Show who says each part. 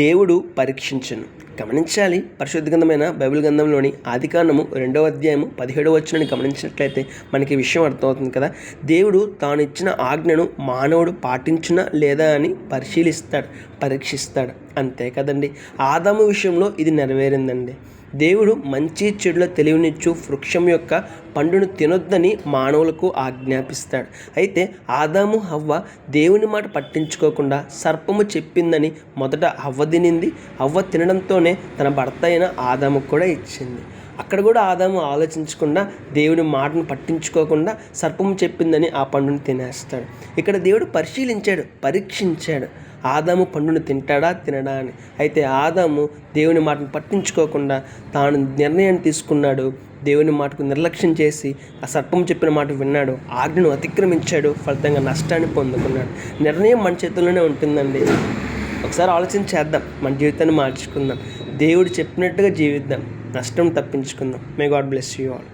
Speaker 1: దేవుడు పరీక్షించును. గమనించాలి, పరిశుద్ధ గ్రంథమైన బైబిల్ గ్రంథంలోని ఆదికాండము 2వ అధ్యాయము 17వ వచనాన్ని గమనించినట్లయితే మనకి ఈ విషయం అర్థమవుతుంది కదా. దేవుడు తాను ఇచ్చిన ఆజ్ఞను మానవుడు పాటించునా లేదా అని పరీక్షిస్తాడు. అంతే కదండి. ఆదాము విషయంలో ఇది నెరవేరిందండి. దేవుడు మంచి చెడుల తెలివినిచ్చు వృక్షం యొక్క పండును తినొద్దని మానవులకు ఆజ్ఞాపిస్తాడు. అయితే ఆదాము హవ్వ దేవుని మాట పట్టించుకోకుండా సర్పము చెప్పిందని మొదట హవ్వ తినింది. హవ్వ తినడంతోనే తన భర్త అయిన ఆదాముకు కూడా ఇచ్చింది. అక్కడ కూడా ఆదాము ఆలోచించకుండా దేవుని మాటను పట్టించుకోకుండా సర్పము చెప్పిందని ఆ పండును తినేస్తాడు. ఇక్కడ దేవుడు పరీక్షించాడు ఆదాము పండును తింటాడా తినడా అని. అయితే ఆదాము దేవుని మాటను పట్టించుకోకుండా తాను నిర్ణయాన్ని తీసుకున్నాడు. దేవుని మాటకు నిర్లక్ష్యం చేసి ఆ సర్పం చెప్పిన మాట విన్నాడు, ఆజ్ఞను అతిక్రమించాడు, ఫలితంగా నష్టాన్ని పొందుకున్నాడు. నిర్ణయం మన చేతుల్లోనే ఉంటుందండి. ఒకసారి ఆలోచన చేద్దాం, మన జీవితాన్ని మార్చుకుందాం, దేవుడు చెప్పినట్టుగా జీవిద్దాం, నష్టం తప్పించుకుందాం. May God bless you all.